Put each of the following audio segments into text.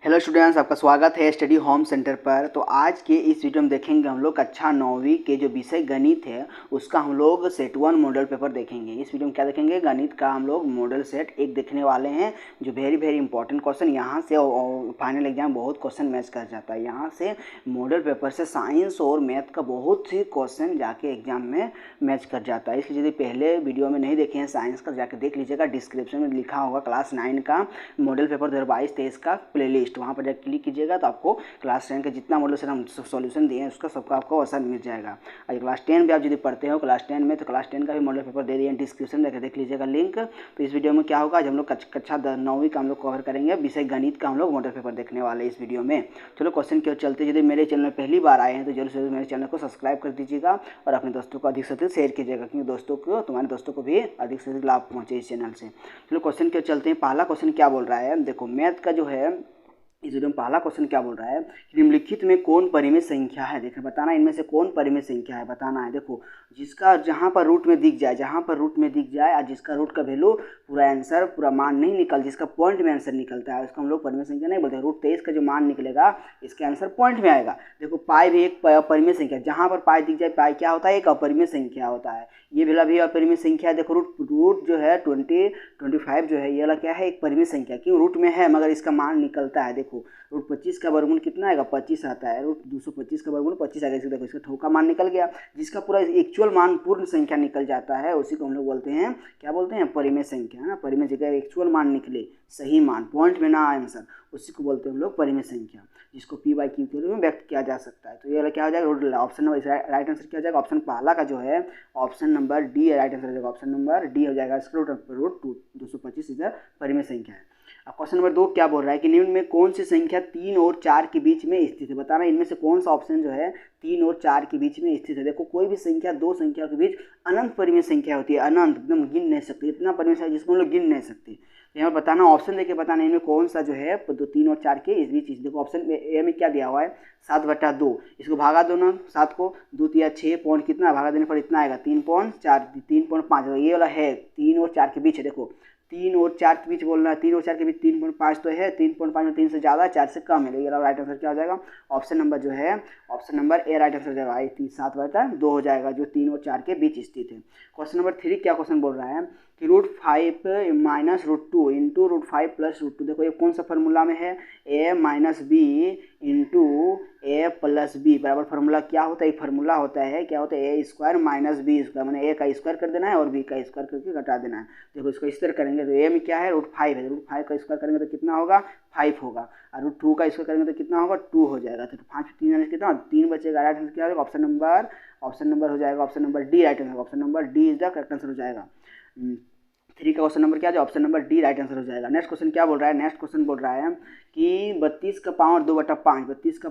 Hello students, आपका स्वागत है स्टडी होम सेंटर पर। तो आज के इस वीडियो में देखेंगे हम लोग कक्षा 9वीं के जो विषय गणित है उसका हम लोग सेट 1 मॉडल पेपर देखेंगे। इस वीडियो में क्या देखेंगे, गणित का हम लोग मॉडल सेट 1 देखने वाले हैं। जो वेरी इंपॉर्टेंट क्वेश्चन यहाँ से फाइनल एग्जाम बहुत क्वेश्चन मैच कर जाता है। यहाँ से मॉडल पेपर से साइंस और मैथ का बहुत ही क्वेश्चन जाके एग्जाम में मैच कर जाता है। इसलिए यदि पहले वीडियो में नहीं देखे हैं साइंस का, जाके देख लीजिएगा। डिस्क्रिप्शन में लिखा होगा क्लास 9 का मॉडल पेपर 2022-23 का प्लेलिस्ट, वहाँ पर जाकर क्लिक कीजिएगा तो आपको क्लास 10 का जितना मॉडल से हम सॉल्यूशन दिए हैं उसका सबका आपको आसान मिल जाएगा। और क्लास 10 भी आप यदि पढ़ते हो क्लास 10 में, तो क्लास 10 का भी मॉडल पेपर दे दिए हैं, डिस्क्रिप्शन में देख लीजिएगा लिंक। तो इस वीडियो में क्या होगा, आज हम लोग कक्षा 9वीं का हम लोग कवर करेंगे, विषय गणित का हम लोग मॉडल पेपर देखने वाले इस वीडियो में। चलो क्वेश्चन की ओर चलते। यदि मेरे चैनल में पहली बार आए हैं तो जरूर से मेरे चैनल को सब्सक्राइब कर दीजिएगा और अपने दोस्तों को अधिक से अधिक शेयर कीजिएगा, क्योंकि तुम्हारे दोस्तों को भी अधिक से अधिक लाभ पहुँचे इस चैनल से। चलो क्वेश्चन की ओर चलते हैं। पहला क्वेश्चन क्या बोल रहा है, देखो मैथ का जो है इस वीडियो में पहला क्वेश्चन क्या बोल रहा है, निम्नलिखित में कौन परिमेय संख्या है। देखिए बताना, इनमें से कौन परिमेय संख्या है बताना है। देखो जिसका जहाँ पर रूट में दिख जाए और जिसका रूट का वैल्यू पूरा आंसर पूरा मान नहीं निकल, जिसका पॉइंट में आंसर निकलता है उसको हम लोग परिमेय संख्या नहीं बोलते। रूट 23 का जो मान निकलेगा इसके आंसर पॉइंट में आएगा। देखो पाई भी एक परिमेय संख्या, जहाँ पर पाई दिख जाए, पाई क्या होता है, एक अपरिमेय संख्या होता है। ये वाला भी अपरिमेय संख्या है। देखो रूट जो है 25 जो है, ये वाला क्या है, एक परिमेय संख्या। क्यों, रूट में है मगर इसका मान निकलता है। देखो रूट 25 का वर्गमूल कितना आएगा, 25 आता है। रूट 225 का वर्गमूल 25 आएगा। देखो इसका ठोका मान निकल गया। जिसका पूरा एक्चुअल मान पूर्ण संख्या निकल जाता है उसी को हम लोग बोलते हैं, क्या बोलते हैं, परिमेय संख्या। है ना, परिमेय जगह एक्चुअल मान निकले, सही मान, पॉइंट में ना आंसर, उसी को बोलते हैं हम लोग परिमेय संख्या, जिसको P/Q के रूप में व्यक्त किया जा सकता है। तो ये वाला क्या हो जाएगा, ऑप्शन नंबर राइट आंसर क्या हो जाएगा, ऑप्शन पहला का जो है option number D right answer हो जाएगा। ऑप्शन नंबर डी हो जाएगा। इसका रूट 225 इधर परिमेय संख्या है। अब क्वेश्चन नंबर 2 क्या बोल रहा है कि निम्न में कौन सी संख्या 3 और 4 के बीच में स्थित है। बताना इनमें से कौन सा ऑप्शन जो है 3 और 4 के बीच में स्थित है। देखो कोई भी संख्या दो संख्या के बीच अनंत परिमेय संख्या होती है, अनंत, एकदम गिन नहीं सकते, इतना परिमेय संख्या जिसको हम लोग गिन नहीं सकते। यहाँ बताना, ऑप्शन देके बताना इनमें कौन सा जो है 3 और 4 के इस बीच। देखो ऑप्शन ए में क्या दिया हुआ है, 7/2। इसको भागा दो ना, 7 को 2 तिया 6 पॉइंट कितना भागा देने पर इतना आएगा 3.4 3.5। ये वाला है 3 और 4 के बीच है। देखो 3 और 4 के बीच बोलना है, 3 और 4 के बीच 3.5 तो है, 3.5 में 3 से ज़्यादा 4 से कम है। ये राइट आंसर क्या हो जाएगा, ऑप्शन नंबर जो है option number A right answer हो जाएगा। 7/2 हो जाएगा, जो 3 और 4 के बीच स्थित है। क्वेश्चन नंबर 3 क्या क्वेश्चन बोल रहा है कि √5 माइनस √2 इंटू √5 प्लस √2। देखो ये कौन सा फार्मूला में है, a minus B into A plus B बराबर फार्मूला क्या होता है, एक फार्मूला होता है, क्या होता है, a² माइनस b², मैंने a का स्क्वायर कर देना है और b का स्क्वायर करके घटा देना है। देखो इसको इस तरह करेंगे तो a में क्या है, √5 है, √5 का स्क्वायर करेंगे तो कितना होगा, 5 होगा, और √2 का स्क्वायर करेंगे तो कितना होगा, 2 हो जाएगा। तो 5 3 कितना, 3 बचेगा। राइट आंसर क्या होगा, ऑप्शन नंबर हो जाएगा, option number D right answer. Option number D is the correct answer हो जाएगा। 3 का क्वेश्चन नंबर क्या है, option number D right answer हो जाएगा। नेक्स्ट क्वेश्चन क्या बोल रहा है, नेक्स्ट क्वेश्चन बोल रहा है कि 32 का पावर 2/5, 32 का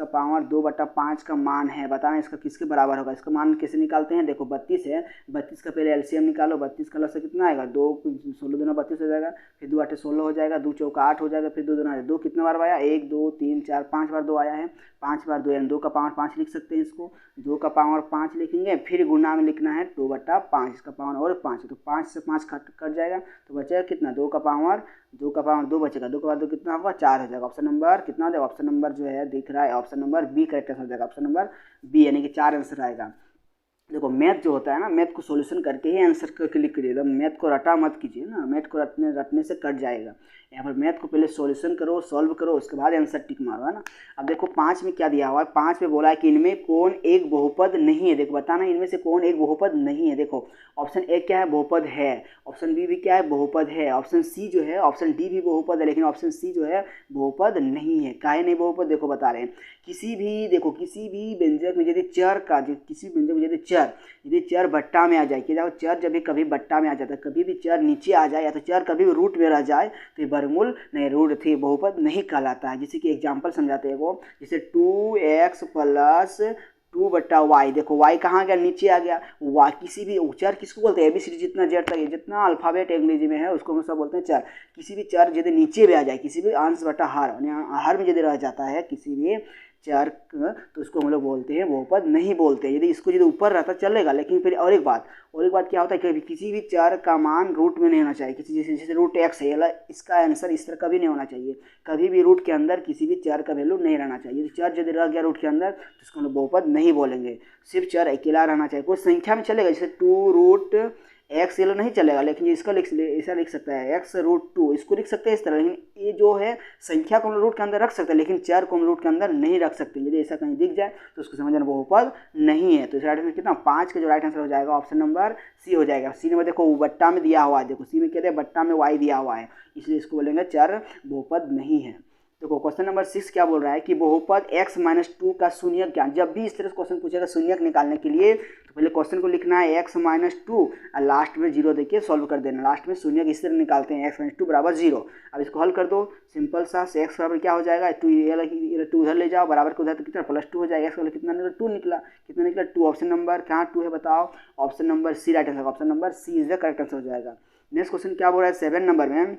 पावर 2/5 का मान है। बताना इसका किसके बराबर होगा। इसका मान कैसे निकालते हैं, देखो 32 है, 32 का पहले एलसीएम निकालो। 32 का लसा कितना आएगा, 2 16 दूना 32 हो जाएगा, फिर 2 8 16 हो जाएगा, 2 चौका 8 हो जाएगा, फिर 2 दूना 2 कितना बार आया, 1 2 3 4 5 बार 2 आया है, 5 बार 2 यानी 2 का पावर 5 लिख सकते हैं। इसको 2 का पावर 5 लिखेंगे, फिर गुना में लिखना है 2/5, इसका पावर और 5 है, तो 5 से 5 कट जाएगा, तो बचेगा कितना, 2 का पावर 2 बचेगा, 2 का पावर 2 कितना होगा, 4 हो जाएगा। ऑप्शन नंबर कितना हो जाएगा, ऑप्शन नंबर जो है दिख रहा है, option number B correct answer हो जाएगा। ऑप्शन नंबर बी यानी कि 4 आंसर आएगा। देखो मैथ जो होता है ना, मैथ को सॉल्यूशन करके ही आंसर को क्लिक करिए, एकदम मैथ को रटा मत कीजिए ना, मैथ को रटने से कट जाएगा। यहाँ पर मैथ को पहले सॉल्यूशन करो, सॉल्व करो, उसके बाद आंसर टिक मारो, है ना। अब देखो 5 में क्या दिया हुआ है, 5 में बोला है कि इनमें कौन एक बहुपद नहीं है। देखो बताना इनमें से कौन एक बहुपद नहीं है। देखो ऑप्शन ए क्या है, बहुपद है, ऑप्शन बी भी क्या है, बहुपद है, ऑप्शन सी जो है, ऑप्शन डी भी बहुपद है, लेकिन ऑप्शन सी जो है बहुपद नहीं है। काहे नहीं बहुपद, देखो बता रहे हैं, किसी भी व्यंजक में यदि चर का, किसी व्यंजक में यदि चर बट्टा में आ जाए, कि चर जब भी कभी बट्टा में आ जाता है, कभी भी चर नीचे आ जाए या तो चर कभी भी रूट में रह जाए तो ये वर्गमूल नहीं, रूट थी, बहुपद नहीं कहलाता है। जैसे कि एग्जांपल समझाते हैं वो, जैसे 2x प्लस 2/y। देखो y कहाँ गया, नीचे आ गया। y किसी भी चर किसको बोलते हैं, ABCD जितना जेड तक जितना अल्फाबेट अंग्रेजी में है उसको हम सब बोलते हैं चर। किसी भी चर यदि नीचे भी आ जाए, किसी भी अंश बटा हर में यदि रह जाता है, किसी भी चर तो उसको हम लोग बोलते हैं बहुपद नहीं बोलते। यदि ऊपर रहता चलेगा, लेकिन फिर और एक बात क्या होता है कि किसी भी चर का मान रूट में नहीं होना चाहिए। जैसे रूट एक्स है, इसका आंसर इस तरह कभी नहीं होना चाहिए। कभी भी रूट के अंदर किसी भी चर का वैल्यू नहीं रहना चाहिए। चर यदि रह गया रूट के अंदर तो इसको हम लोग बहुपद नहीं बोलेंगे। सिर्फ चर अकेला रहना चाहिए। कोई संख्या में चलेगा, जैसे 2 एक्स ये नहीं चलेगा, लेकिन इसका ऐसा लिख सकता है x√2, इसको लिख सकते हैं इस तरह। लेकिन ये जो है संख्या को हम रूट के अंदर रख सकते हैं, लेकिन चर को हम रूट के अंदर नहीं रख सकते। यदि ऐसा कहीं दिख जाए तो उसको समझना बहुपद नहीं है। तो इस राइट आंसर कितना 5 का जो राइट आंसर हो जाएगा ऑप्शन नंबर सी हो जाएगा। सी नंबर देखो बट्टा में दिया हुआ है, देखो सी में क्या है, बट्टा में y दिया हुआ है, इसलिए इसको बोलेंगे चर बहुपद नहीं है। देखो क्वेश्चन नंबर 6 क्या बोल रहा है कि बहुपद x-2 का शून्यक क्या। जब भी इस तरह से क्वेश्चन पूछेगा शून्यक निकालने के लिए तो पहले क्वेश्चन को लिखना है x-2 और लास्ट में 0 देके सॉल्व कर देना। लास्ट में शून्यक इस तरह निकालते हैं x-2 बराबर 0। अब इसको हल कर दो, सिंपल सा x बराबर क्या हो जाएगा 2, ये 2 उधर ले जाओ, बराबर को उधर तो कितना +2 हो जाएगा। x वाला कितना निकला 2 निकला, कितना निकला 2। ऑप्शन नंबर कहाँ 2 है बताओ, option number C right answer. Option number C is the correct answer हो जाएगा। नेक्स्ट क्वेश्चन क्या बोल रहा है 7 नंबर में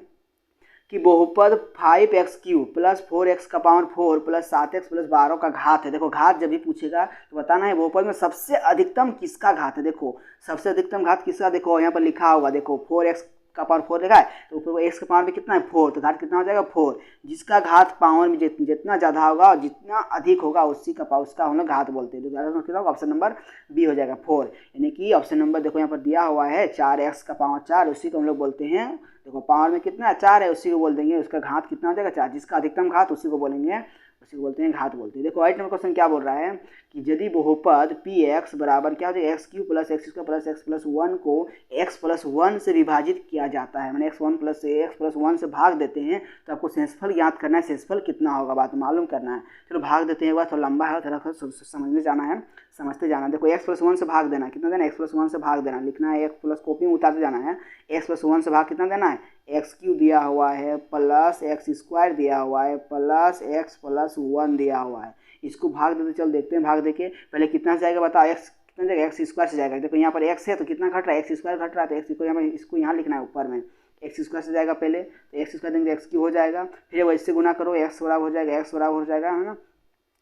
कि बहुपद 5x³ प्लस 4x का पावर 4 प्लस 7x प्लस 12 का घात है। देखो घात जब भी पूछेगा तो बताना है बहुपद में सबसे अधिकतम किसका घात है। देखो सबसे अधिकतम घात किसका, देखो यहाँ पर लिखा होगा, देखो 4x का पावर 4 लिखा है तो ऊपर x का पावर में कितना है 4, तो घात कितना हो जाएगा 4। जिसका घात पावर में जितना ज़्यादा होगा और जितना अधिक होगा उसी का पावर, उसका हम लोग घात बोलते हैं। तो कितना होगा ऑप्शन नंबर बी हो जाएगा 4। यानी कि ऑप्शन नंबर देखो यहाँ पर दिया हुआ है 4x का पावर 4, उसी को हम लोग बोलते हैं, देखो पावर में कितना है 4 है, उसी को बोल देंगे उसका घात कितना हो जाएगा 4। जिसका अधिकतम घात उसी को बोलेंगे, उसी को बोलते हैं घात बोलते हैं। देखो 8 नंबर क्वेश्चन क्या बोल रहा है कि यदि बहुपद px बराबर क्या हो जाएगा x³ plus x² plus x plus 1 को x प्लस 1 से विभाजित किया जाता है, मैंने x1 प्लस x प्लस 1 से भाग देते हैं, तो आपको शेषफल ज्ञात करना है। शेषफल कितना होगा बात मालूम करना है। चलो भाग देते हैं, एक बार थोड़ा लंबा है, थोड़ा समझने जाना है, समझते जाना। देखो x प्लस 1 से भाग देना, कितना देना x प्लस 1 से भाग देना, लिखना है x प्लस कॉपी में उतारते जाना है। x प्लस 1 से भाग कितना देना है, x³ दिया हुआ है प्लस x² दिया हुआ है प्लस x प्लस 1 दिया हुआ है। इसको भाग देते, चल देखते हैं भाग देके पहले कितना से जाएगा बताओ, x कितना जाएगा x² से जाएगा। देखो यहाँ पर x है तो कितना घट रहा है x² घट रहा है, तो x को इसको यहाँ लिखना है ऊपर में, x² से जाएगा पहले, तो x² देंगे x³ हो जाएगा, फिर वैसे गुना करो x बराबर हो जाएगा, x बराबर हो जाएगा है ना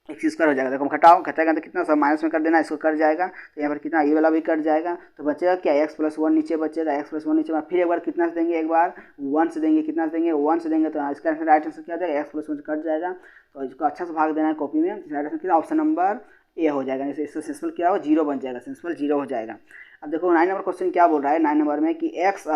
x² हो जाएगा। देखो घटाओ, घटाएगा तो कितना सब माइनस में कर देना, इसको कट जाएगा तो यहाँ पर कितना ये वाला भी कट जाएगा, तो बचेगा क्या x प्लस 1 नीचे बचेगा, x प्लस 1 नीचे। फिर एक बार कितना से देंगे, एक बार 1 से देंगे, कितना से देंगे 1 से देंगे, तो इसका आंसर राइट आंसर क्या हो जाएगा x प्लस 1 से कट जाएगा। तो इसको अच्छा से भाग देना है कॉपी में, राइट आंसर कितना ऑप्शन नंबर ए हो जाएगा। जैसे इसका शेषफल क्या हो 0 बन जाएगा, शेषफल 0 हो जाएगा। अब देखो 9 नंबर क्वेश्चन क्या बोल रहा है 9 नंबर में कि x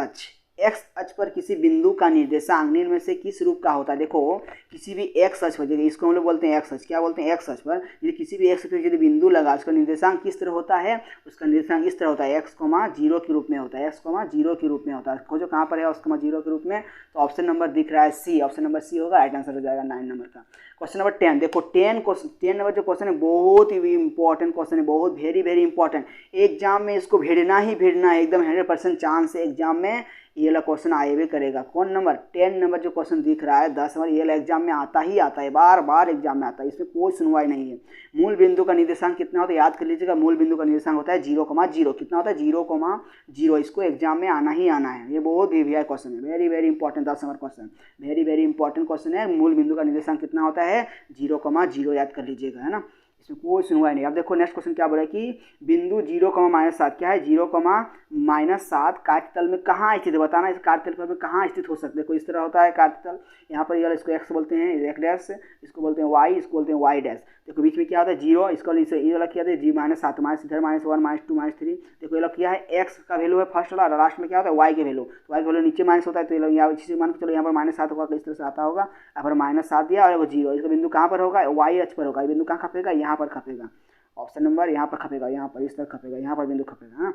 अक्ष पर किसी बिंदु का निर्देशांक निम्न में से किस रूप का होता है। देखो किसी भी x अक्ष पर, इसको हम लोग बोलते हैं x अक्ष, क्या बोलते हैं x अक्ष पर, यदि किसी भी x अक्ष पर यदि बिंदु लगा उसका निर्देशांक किस तरह होता है, उसका निर्देशांक इस तरह होता है x, 0 के रूप में होता है, x, 0 के रूप में होता है। खोजो कहाँ पर है x, 0 के रूप में, तो ऑप्शन नंबर दिख रहा है सी, ऑप्शन नंबर सी होगा, राइट आंसर हो जाएगा 9 नंबर का। क्वेश्चन नंबर 10 देखो 10 नंबर जो क्वेश्चन है बहुत ही इंपॉर्टेंट क्वेश्चन है, बहुत वेरी इंपॉर्टेंट। एग्जाम में इसको भिड़ना ही भिड़ना है, एकदम 100% चांस है एग्जाम में ये वाला क्वेश्चन आए भी करेगा। कौन नंबर 10 नंबर जो क्वेश्चन दिख रहा है 10 नंबर, ये वाला एग्जाम में आता ही आता है, बार बार एग्जाम में आता है, इसमें कोई सुनवाई नहीं है। मूल बिंदु का निर्देशांक कितना होता है याद कर लीजिएगा, मूल बिंदु का निर्देशांक होता है 0,0, कितना होता है 0,0। इसको एग्जाम में आना ही आना है, ये बहुत ही क्वेश्चन है, very important 10 number question, very important question है। मूल बिंदु का निर्देशांक कितना होता है 0,0, याद कर लीजिएगा है ना, इसमें कोई सुनवाई नहीं। अब देखो नेक्स्ट क्वेश्चन क्या बोला कि बिंदु 0,-7 क्या है 0,-7 कार्यतल में कहाँ स्थित है, बताना इस कार्यतल में कहाँ स्थित हो सकते हैं। देखो इस तरह होता है कार्यतल, यहाँ पर ये इसको x बोलते हैं x डैश, इसको बोलते हैं y, इसको बोलते हैं y डैश। देखो बीच में क्या होता है 0, इसको ये वाला किया था -7 माइनस इधर -1 -2 -3। देखो ये लोग क्या है x का वैल्यू है फर्स्ट वाला, लास्ट में क्या होता है y के वैल्यू, तो y के वैल्यू नीचे माइनस होता है, तो ये लोग यहाँ इसी मान के चलो यहाँ पर -7 होगा, इस तरह से आता होगा, यहाँ पर -7 दिया और 0। इसका बिंदु कहाँ पर होगा y अक्ष पर होगा, ये बिंदु कहाँ खपेगा यहाँ पर खपेगा, ऑप्शन नंबर यहाँ पर खपेगा, यहाँ पर इस तरह खपेगा, यहाँ पर बिंदु खपेगा हाँ,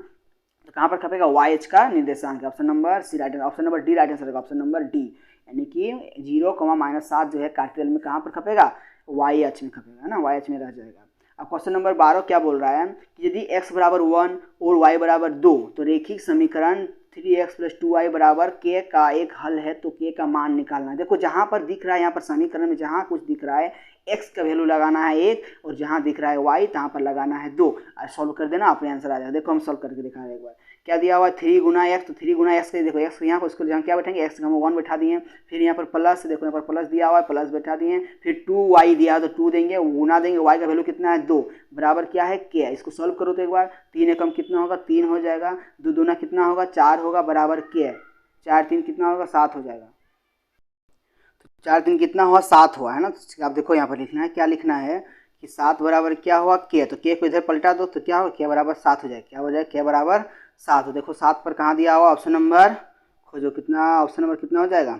तो कहाँ पर खपेगा वाई एच का निर्देशांक है, option number C right, option number D right answer होगा, ऑप्शन नंबर डी। यानी कि 0,-7 जो है कार्यतल में कहाँ पर खपेगा वाई एच में खपेगा है ना, वाई एच में रह जाएगा। अब क्वेश्चन नंबर 12 क्या बोल रहा है कि यदि x बराबर 1 और y बराबर 2 तो रेखिक समीकरण 3x + 2y बराबर k का एक हल है, तो k का मान निकालना है। देखो जहाँ पर दिख रहा है यहाँ पर समीकरण में जहाँ कुछ दिख रहा है एक्स का वैल्यू लगाना है 1 और जहाँ दिख रहा है वाई तहाँ पर लगाना है 2 और सॉल्व कर देना, अपने आंसर आ जाएगा। देखो हम सॉल्व करके दिखा रहे हैं एक बार। क्या दिया हुआ है 3 गुना एक्स, तो 3 गुना एक्स का देखो एक्स यहाँ पर उसको जहाँ क्या बैठेंगे एक्स हम 1 बैठा दिए, फिर यहाँ पर प्लस, देखो यहाँ पर प्लस दिया हुआ है प्लस बैठा दिए, फिर 2 वाई दिया है तो 2 देंगे, गुना देंगे, वाई का वैल्यू कितना है 2 बराबर क्या है के। इसको सॉल्व करो तो एक बार 3 एकम कितना होगा 3 हो जाएगा, 2 दूना कितना होगा 4 होगा बराबर के, 4 3 कितना होगा 7 हो जाएगा। 4 3 कितना हुआ 7 हुआ है ना। तो आप देखो यहाँ पर लिखना है, क्या लिखना है कि 7 बराबर क्या हुआ के, तो के को इधर पलटा दो तो क्या हो के बराबर 7 हो जाएगा, क्या हो जाएगा के बराबर 7 हो। देखो 7 पर कहाँ दिया हुआ ऑप्शन नंबर खोजो, कितना ऑप्शन नंबर कितना हो जाएगा,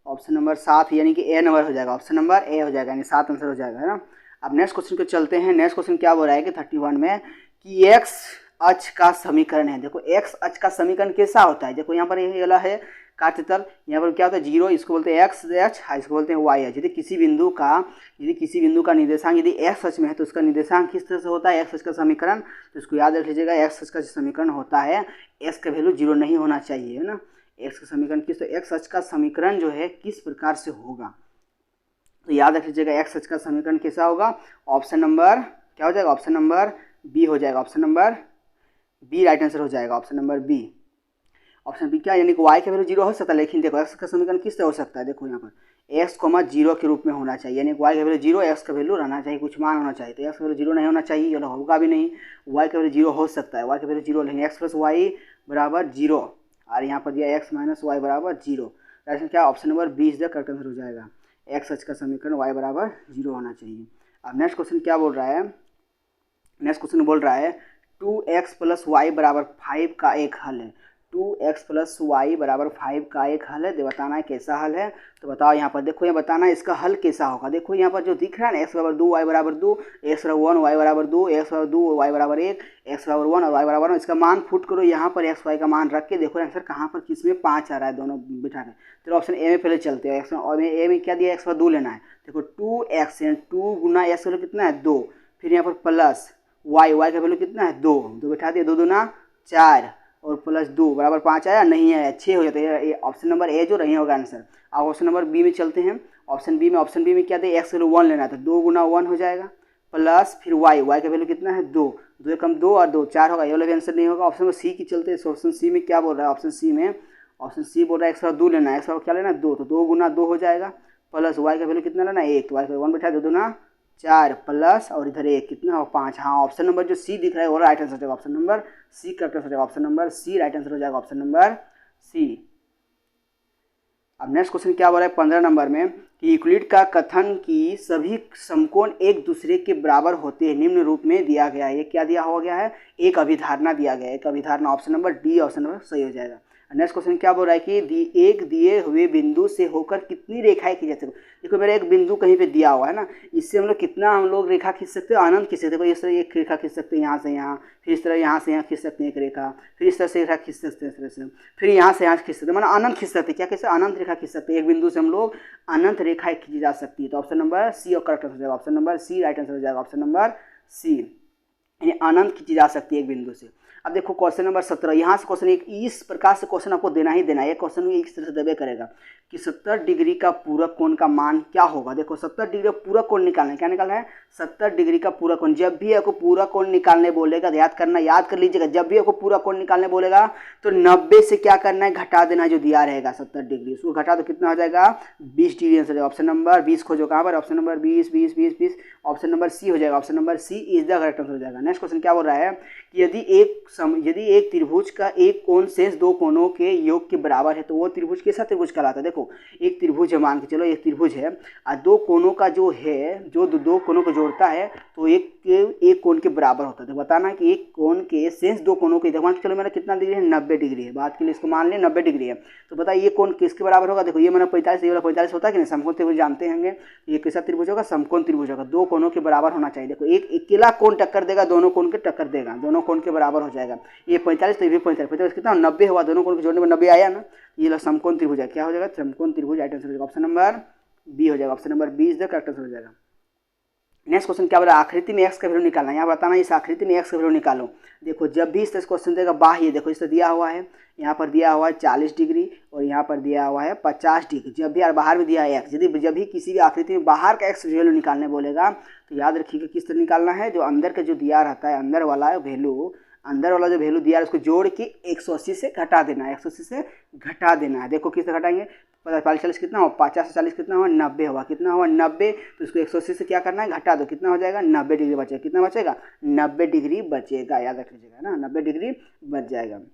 ऑप्शन नंबर 7 यानी कि ए नंबर हो जाएगा, ऑप्शन नंबर ए हो जाएगा, यानी 7 आंसर हो जाएगा है ना। अब नेक्स्ट क्वेश्चन को चलते हैं। नेक्स्ट क्वेश्चन क्या बोल रहा है कि 31 में कि एक्स अक्ष का समीकरण है। देखो एक्स अक्ष का समीकरण कैसा होता है, देखो यहाँ पर ये वाला है काटतल, यहाँ पर क्या होता है 0, इसको बोलते हैं एक्स अक्ष, इसको बोलते हैं वाई अक्ष। यदि किसी बिंदु का निर्देशांक यदि एक्स अक्ष में है तो उसका निर्देशांक किस तरह से होता है एक्स अक्ष का समीकरण, तो इसको याद रख लीजिएगा। एक्स अक्ष का समीकरण होता है एक्स का वैल्यू 0 नहीं होना चाहिए है ना। एक्स का समीकरण किस, तो एक्स अक्ष का समीकरण जो है किस प्रकार से होगा, तो याद रख लीजिएगा एक्स अक्ष का समीकरण कैसा होगा, ऑप्शन नंबर क्या हो जाएगा, ऑप्शन नंबर बी हो जाएगा, option number B right answer हो जाएगा, option number B. Option B क्या, यानी कि वाई का वैल्यू 0 हो सकता है, लेकिन देखो एक्स का समीकरण किस तरह हो सकता है, देखो यहाँ पर एक्स कोमा 0 के रूप में होना चाहिए, यानी वाई का वैल्यू 0 एक्स का वैल्यू रहना चाहिए, कुछ मान होना चाहिए, तो एक्स का वैल्यू 0 नहीं होना चाहिए, ये होगा भी नहीं। वाई का वैल्यू 0 हो सकता है, वाई का वैल्यू 0, लेकिन एक्स प्लस वाई बराबर 0 और यहाँ पर दिया एक्स माइनस वाई बराबर 0, ऐसा क्या option number B is the correct answer हो जाएगा। एक्स अक्ष का समीकरण वाई बराबर 0 होना चाहिए। अब नेक्स्ट क्वेश्चन क्या बोल रहा है, नेक्स्ट क्वेश्चन बोल रहा है 2x प्लस वाई बराबर 5 का एक हल है। 2x प्लस वाई बराबर 5 का एक हल है, बताना है कैसा हल है, तो बताओ यहाँ पर देखो, ये बताना है इसका हल कैसा होगा। देखो यहाँ पर जो दिख रहा है ना x बराबर 2 वाई बराबर 2, x बराबर 1 वाई बराबर 2, x बराबर 2 वाई बराबर 1, x बराबर 1 और वाई बराबर 1, इसका मान पुट करो यहाँ पर x वाई का मान रख के, देखो आंसर कहाँ पर किस में 5 आ रहा है, दोनों बिठा के। तो ऑप्शन ए में पहले चलते हैं, ए में क्या दिया x बराबर 2 लेना है, देखो 2x 2 गुना x वैल्यू कितना है 2, फिर यहाँ पर प्लस वाई का वैल्यू कितना है 2 बिठा दिए, 2 दूना 4 और प्लस 2 बराबर 5 आया, नहीं आया 6 हो जाता है, ऑप्शन नंबर ए जो नहीं होगा आंसर। अब ऑप्शन नंबर बी में चलते हैं। ऑप्शन बी में क्या दे एक्स वैल्यू 1 लेना है, तो 2 गुना 1 हो जाएगा, प्लस फिर वाई का वैल्यू कितना है 2, 2 कम 2 और 2 4 होगा, ये वाला भी आंसर नहीं होगा। ऑप्शन सी की चलते हैं। ऑप्शन सी में क्या बोल रहा है, ऑप्शन सी बोल रहा है एक्स बराबर 2 लेना है, एक्स बराबर क्या लेना है 2, तो 2 गुना 2 हो जाएगा, प्लस वाई का वैल्यू कितना लेना है 1, तो वाई का 1 बैठा 2 दूना 4 प्लस और इधर 1 कितना हो 5। हाँ ऑप्शन नंबर जो सी दिख रहा है वो राइट आंसर हो जाएगा, option number C correct answer हो जाएगा, option number C right answer हो जाएगा, ऑप्शन नंबर सी। अब नेक्स्ट क्वेश्चन क्या बोल रहा है 15 नंबर में कि यूक्लिड का कथन कि सभी समकोण एक दूसरे के बराबर होते हैं निम्न रूप में दिया गया है। ये क्या दिया हो गया है, एक अभिधारणा दिया गया है, एक अभिधारणा, option number D option number सही हो जाएगा। नेक्स्ट क्वेश्चन क्या बोल रहा है कि एक दिए हुए बिंदु से होकर कितनी रेखाएं खींच सकते हो। देखो मेरा एक बिंदु कहीं पे दिया हुआ है ना, इससे हम लोग कितना हम लोग रेखा खींच सकते हो, अनंत खींच सकते हो। इस तरह एक रेखा खींच सकते हैं यहाँ से यहाँ, फिर इस तरह यहाँ से यहाँ खींच सकते हैं एक रेखा, फिर इस तरह से रेखा खींच सकते हैं, इस तरह से फिर यहाँ से यहाँ खींच सकते हैं, मतलब अनंत खींच सकते हैं। क्या कैसे अनंत रेखा खींच सकते हैं, एक बिंदु से हम लोग अनंत रेखाएं खींची जा सकती है। तो ऑप्शन नंबर सी और करेक्ट आंसर हो जाएगा, option number C right answer हो जाएगा, ऑप्शन नंबर सी, यानी अनंत खींची जा सकती है एक बिंदु से। अब देखो क्वेश्चन नंबर 17, यहाँ से क्वेश्चन एक इस प्रकार से क्वेश्चन आपको देना ही देना है। क्वेश्चन इस तरह से देवे करेगा कि 70 डिग्री का पूरक कोण का मान क्या होगा। देखो 70 डिग्री का पूरक कोण निकालना है, क्या निकालना है 70 डिग्री का पूरक कोण। जब भी आपको पूरक कोण निकालने बोलेगा याद करना, याद कर लीजिएगा, जब भी आपको पूरक कोण निकालने बोलेगा तो 90 से क्या करना है घटा देना, जो दिया रहेगा 70 डिग्री उसको घटा तो कितना हो जाएगा 20 डिग्री आंसर। ऑप्शन नंबर 20 खोजो कहाँ पर, option number 20 option number C हो जाएगा, option number C is the correct answer हो जाएगा। नेक्स्ट क्वेश्चन क्या बोल रहा है कि यदि एक त्रिभुज का एक कोण शेष दो कोणों के योग के बराबर है तो वो त्रिभुज कैसा त्रिभुज कहलाता है। देखो एक त्रिभुज है, मान के चलो एक त्रिभुज है और दो कोणों का जो है, जो दो कोणों को जोड़ता है तो एक कोण के बराबर होता है। तो बताना है कि एक कोण के शेष दो कोणों के, मान के चलो मेरा कितना डिग्री है 90 डिग्री है, बात के लिए इसको मान लें 90 डिग्री है, तो बताइए ये कोण किसके बराबर होगा। देखो ये मैंने 45, ये वाला 45 होता है कि नहीं, समकोण त्रिभुज जानते होंगे, ये कैसा त्रिभुज होगा समकोण त्रिभुज होगा, दो कोणों के बराबर होना चाहिए। देखो एक अकेला कोण टक्कर देगा, दोनों कोण के टक्कर देगा, दोनों कोण के बराबर हो जाएगा। ये 45 तो ये भी 45 कितना 90 हुआ, दोनों कोण के जोड़ने में 90 आया ना, ये समकोण त्रिभुज है। क्या हो जाएगा समकोण त्रिभुज राइट आंसर हो जाएगा, ऑप्शन नंबर बी हो जाएगा, option number B is the correct answer हो जाएगा। नेक्स्ट क्वेश्चन क्या बोला, आकृति में एक्स का वैल्यू निकालना है। यहाँ बताना इस आकृति में एक्स का वैल्यू निकालो। देखो जब भी इस तरह क्वेश्चन देगा बाह्य, देखो इस तरह दिया हुआ है, यहाँ पर दिया हुआ है 40 डिग्री और यहाँ पर दिया हुआ है 50 डिग्री। जब भी बाहर में दिया है एक्स, यदि जब भी किसी भी आकृति में बाहर का एक्स वैल्यू निकालने बोलेगा तो याद रखिएगा किस तरह निकालना है, जो अंदर का जो दिया रहता है अंदर वाला वैल्यू, अंदर वाला जो वैल्यू दिया है उसको जोड़ के 180 से घटा देना है, 180 से घटा देना है। देखो किस तरह घटाएंगे, 40 कितना हो, 50 से 40 कितना हुआ, 90 हुआ, कितना हुआ 90, तो इसको 180 से क्या करना है, घटा दो, कितना हो जाएगा 90 डिग्री बचेगा। कितना बचेगा 90 डिग्री बचेगा, याद रख लीजिएगा ना, 90 डिग्री बच जाएगा। तो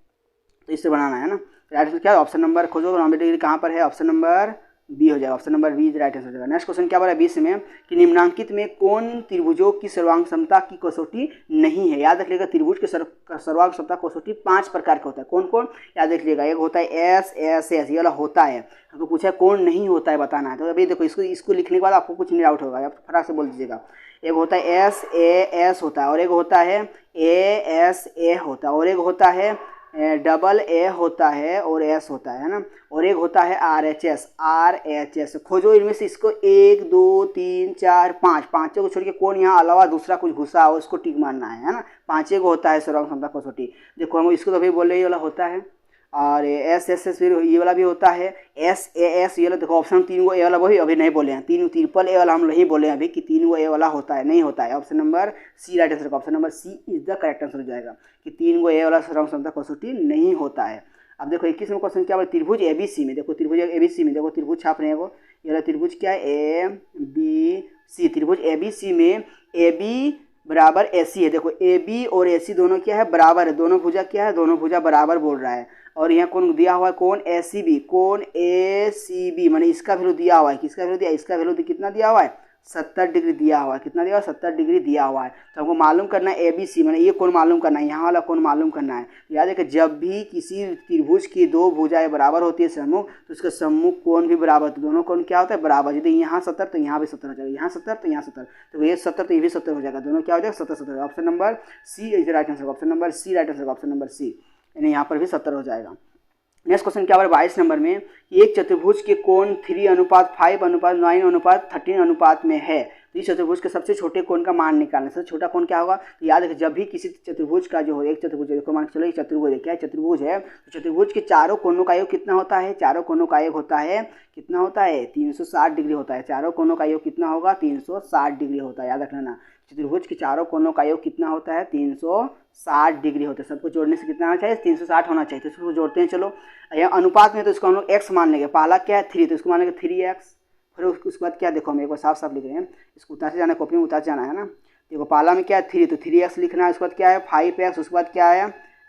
इससे बनाना है ना, राइट आंसर क्या, ऑप्शन नंबर खोजो 90 डिग्री कहाँ पर है, ऑप्शन नंबर बी हो जाएगा, option number B right answer हो जाएगा। नेक्स्ट क्वेश्चन क्या बोला 20 में कि निम्नांकित में कौन त्रिभुजों की सर्वांग क्षमता की कसौटी नहीं है। याद रखिएगा त्रिभुज के सर्वांग क्षमता कसौटी 5 प्रकार का होता है। कौन कौन, याद रखिएगा, एक होता है एस एस एस, ये वाला होता है, हमको पूछा है कौन नहीं होता है बताना है। तो अभी देखो इसको लिखने के बाद आपको कुछ नहीं डाउट होगा, आप फटाक से बोल दीजिएगा। एक होता है एस ए एस होता है, और एक होता है ए एस ए होता है, और एक होता है डबल ए होता है और एस होता है ना, और एक होता है आर एच एस। खोजो इनमें से इसको 1 2 3 4 5, पाँचों को छोड़ के कौन यहाँ अलावा दूसरा कुछ घुसा हो उसको टिक मारना है ना। 5 को होता है सर्वांग क्षमता कसौटी। देखो हम इसको तो अभी बोल रहे ये वाला होता है, और एस एस एस फिर ये वाला भी होता है, एस ए एस ये वाला। देखो ऑप्शन 3 को ए वाला वही अभी नहीं बोले हैं, 3 ट्रिपल ए वाला हम नहीं बोले हैं अभी कि 3 को ए वाला होता है, नहीं होता है। Option number C right answer का, option number C is the correct answer हो जाएगा कि 3 को ए वाला सर्वांग क्षमता कसौटी नहीं होता है। अब देखो 21 में क्वेश्चन क्या बोला, त्रिभुज एबीसी में, देखो त्रिभुज एबीसी में, देखो त्रिभुज छाप रहे हैं वो, ये वाला त्रिभुज क्या है ए बी सी, त्रिभुज एबीसी में ए बी बराबर ए सी है। देखो ए बी और ए सी दोनों क्या है, बराबर है, दोनों भुजा क्या है, दोनों भुजा बराबर बोल रहा है। और यहाँ कौन दिया हुआ है, कौन ए सी बी, कौन ए सी बी, मैंने इसका वैल्यू दिया हुआ है, किसका वैल्यू दिया, इसका वैल्यू कितना दिया हुआ है 70 डिग्री दिया हुआ है, कितना दिया हुआ है 70 डिग्री दिया हुआ है। तो हमको मालूम करना है ए बी सी, मैंने ये कौन मालूम करना है, यहाँ वाला कौन मालूम करना है। याद है कि जब भी किसी त्रिभुज की 2 भुजाएं बराबर होती है सम्मुख, तो उसका सम्मुख कोण भी बराबर, तो दोनों कोण क्या होता है बराबर। यदि यहाँ 70 तो यहाँ भी 70 हो जाएगा, यहाँ 70 तो यहाँ 70, तो ये 70 तो ये भी 70 हो जाएगा, दोनों क्या हो जाएगा 70। Option number C is right answer, option number C right answer, option number C, यानी यहाँ पर भी 70 हो जाएगा। नेक्स्ट क्वेश्चन क्या है 22 नंबर में, एक चतुर्भुज के कोण 3:5:9:13 में है। तो इस चतुर्भुज के सबसे छोटे कोण का मान निकालना। सबसे छोटा कोण क्या होगा, तो याद रखिए जब भी किसी चतुर्भुज का जो हो, एक चतुर्भुज है, मान चलो एक चतुर्भुज है, क्या चतुर्भुज है, तो चतुर्भुज के चारों कोणों का योग कितना होता है, चारों कोणों का योग होता है कितना होता है 360 डिग्री होता है। चारों कोणों का योग कितना होगा 360 डिग्री होता है, याद रखना। चतुर्भुज के चारों कोणों का योग कितना होता है 360 डिग्री होता है। सबको जोड़ने से कितना आना चाहिए 360 होना चाहिए। तो इसको जोड़ते हैं, चलो यह अनुपात में तो इसको हम लोग x मान लेंगे, पहला क्या है 3, तो इसको मान लेंगे 3x। फिर उसके बाद क्या, देखो हम एक बार साफ साफ लिख रहे हैं, इसको उतारते जाना है, कॉपी में उतारते जाना है ना। देखो पहला में क्या है 3, तो 3x लिखना है। उसके बाद क्या है 5x, उसके बाद क्या है